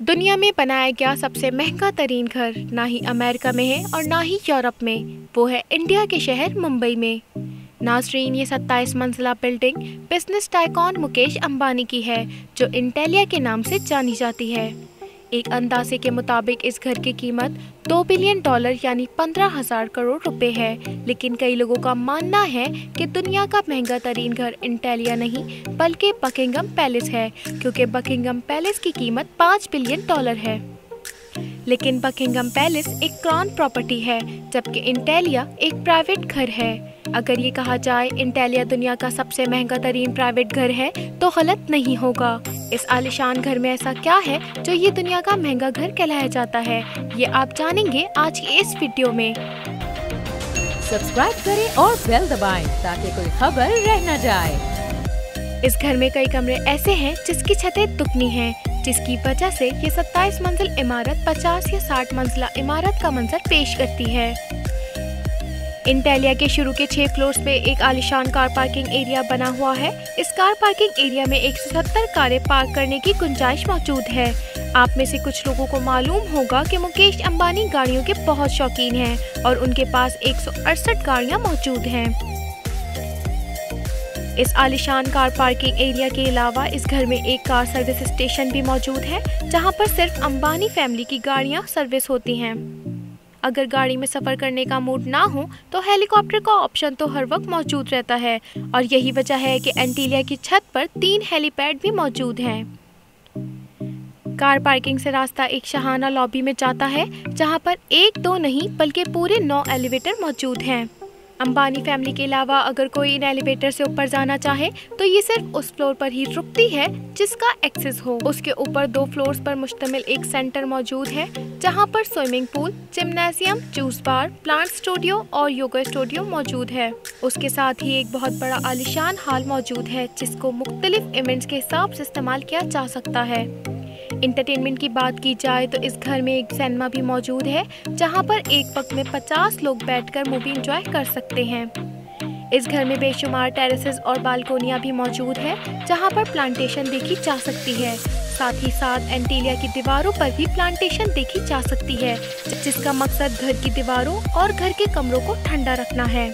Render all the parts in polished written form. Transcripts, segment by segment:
दुनिया में बनाया गया सबसे महंगा तरीन घर ना ही अमेरिका में है और ना ही यूरोप में, वो है इंडिया के शहर मुंबई में। नाज़रीन, ये 27 मंजिला building business tycoon Mukesh Ambani की है, जो इंटेलिया के नाम से जानी जाती है। एक अंदाजे के मुताबिक इस घर की कीमत $2 बिलियन यानी 15,000 करोड़ रुपए है। लेकिन कई लोगों का मानना है कि दुनिया का महंगा तरीन घर इंटेलिया नहीं बल्कि बकिंघम पैलेस है, क्योंकि बकिंघम पैलेस की कीमत $5 बिलियन है। लेकिन बकिंघम पैलेस एक क्राउन प्रॉपर्टी है, जबकि इंटेलिया एक प्राइवेट घर है। अगर ये कहा जाए इंटेलिया दुनिया का सबसे महंगा तरीन प्राइवेट घर है तो गलत नहीं होगा। इस आलीशान घर में ऐसा क्या है जो ये दुनिया का महंगा घर कहलाया जाता है, ये आप जानेंगे आज की इस वीडियो में। सब्सक्राइब करें और बेल दबाएं ताकि कोई खबर रह न जाए। इस घर में कई कमरे ऐसे हैं जिसकी छतें दुगनी हैं, जिसकी वजह से ये 27 मंजिल इमारत 50 या 60 मंजिला इमारत का मंजर पेश करती है। इंटेलिया के शुरू के 6 फ्लोर्स पे एक आलीशान कार पार्किंग एरिया बना हुआ है। इस कार पार्किंग एरिया में 170 कारें पार्क करने की गुंजाइश मौजूद है। आप में से कुछ लोगों को मालूम होगा कि मुकेश अंबानी गाड़ियों के बहुत शौकीन हैं और उनके पास 168 गाड़ियां मौजूद हैं। इस आलीशान कार पार्किंग एरिया के अलावा इस घर में एक कार सर्विस स्टेशन भी मौजूद है, जहां पर सिर्फ अंबानी फैमिली की गाड़ियां सर्विस होती हैं। अगर गाड़ी में सफ़र करने का मूड ना हो तो हेलीकॉप्टर का ऑप्शन तो हर वक्त मौजूद रहता है, और यही वजह है कि इंटेलिया की छत पर 3 हेलीपैड भी मौजूद हैं। कार पार्किंग से रास्ता एक शाहाना लॉबी में जाता है, जहां पर 1-2 नहीं बल्कि पूरे 9 एलिवेटर मौजूद हैं। अंबानी फैमिली के अलावा अगर कोई इन एलिवेटर से ऊपर जाना चाहे तो ये सिर्फ उस फ्लोर पर ही रुकती है जिसका एक्सेस हो। उसके ऊपर 2 फ्लोर्स पर मुश्तमिल एक सेंटर मौजूद है, जहां पर स्विमिंग पूल, जिम्नाजियम, जूस बार, प्लांट स्टूडियो और योगा स्टूडियो मौजूद है। उसके साथ ही एक बहुत बड़ा आलीशान हॉल मौजूद है, जिसको मुख्तलिफ इवेंट्स के हिसाब से इस्तेमाल किया जा सकता है। इंटरटेनमेंट की बात की जाए तो इस घर में एक सिनेमा भी मौजूद है, जहां पर एक वक्त में 50 लोग बैठकर मूवी एंजॉय कर सकते हैं। इस घर में बेशुमार टेरेसेस और बालकोनियां भी मौजूद है, जहां पर प्लांटेशन देखी जा सकती है। साथ ही साथ इंटेलिया की दीवारों पर भी प्लांटेशन देखी जा सकती है, जिसका मकसद घर की दीवारों और घर के कमरों को ठंडा रखना है।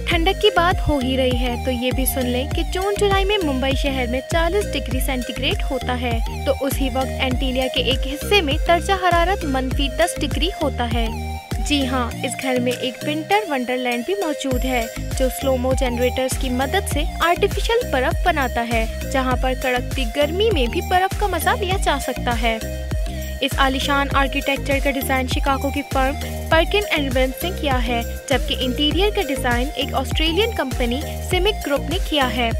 ठंडक की बात हो ही रही है तो ये भी सुन लें कि जून जुलाई में मुंबई शहर में 40 डिग्री सेंटीग्रेड होता है, तो उसी वक्त इंटेलिया के एक हिस्से में दर्जा हरारत -10 डिग्री होता है। जी हाँ, इस घर में एक विंटर वंडरलैंड भी मौजूद है, जो स्लोमो जनरेटर्स की मदद से आर्टिफिशियल बर्फ बनाता है, जहाँ पर कड़कती गर्मी में भी बर्फ का मजा लिया जा सकता है। इस आलीशान आर्किटेक्चर का डिज़ाइन शिकागो की फर्म पर्किन एंड विंस ने किया है, जबकि इंटीरियर का डिज़ाइन एक ऑस्ट्रेलियन कंपनी सिमिक ग्रुप ने किया है।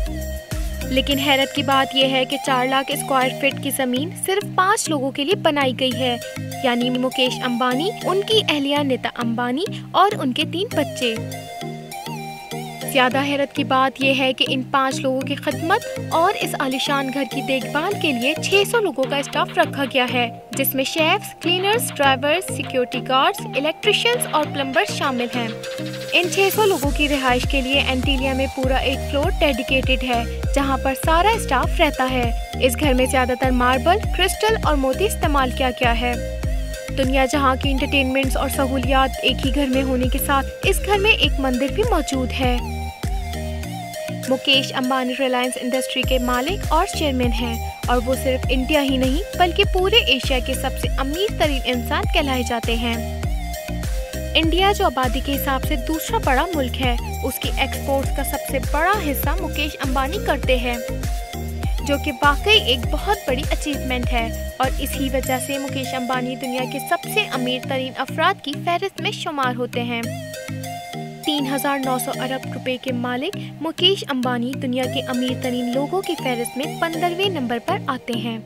लेकिन हैरत की बात यह है कि 4 लाख स्क्वायर फीट की ज़मीन सिर्फ 5 लोगों के लिए बनाई गई है, यानी मुकेश अंबानी, उनकी अहलिया नीता अंबानी और उनके 3 बच्चे। ज़्यादा हैरत की बात यह है कि इन 5 लोगों की खिदमत और इस आलीशान घर की देखभाल के लिए 600 लोगों का स्टाफ रखा गया है, जिसमें chefs, cleaners, drivers, security guards, electricians और प्लम्बर्स शामिल हैं। इन 600 लोगों की रिहाइश के लिए इंटेलिया में पूरा एक फ्लोर डेडिकेटेड है, जहां पर सारा स्टाफ रहता है। इस घर में ज़्यादातर मार्बल, क्रिस्टल और मोती इस्तेमाल किया गया है। दुनिया जहां की इंटरटेनमेंट्स और सहूलियात एक ही घर में होने के साथ इस घर में एक मंदिर भी मौजूद है। मुकेश अंबानी रिलायंस इंडस्ट्री के मालिक और चेयरमैन हैं, और वो सिर्फ इंडिया ही नहीं बल्कि पूरे एशिया के सबसे अमीर तरीन इंसान कहलाए जाते हैं। इंडिया जो आबादी के हिसाब से दूसरा बड़ा मुल्क है, उसकी एक्सपोर्ट्स का सबसे बड़ा हिस्सा मुकेश अंबानी करते हैं, जो कि वाकई एक बहुत बड़ी अचीवमेंट है। और इसी वजह से मुकेश अंबानी दुनिया के सबसे अमीर तरीन अफराद की फहरिस्त में शुमार होते हैं। 3,900 अरब रुपए के मालिक मुकेश अंबानी दुनिया के अमीर तरीन लोगों की फहरिस्त में 15वें नंबर पर आते हैं।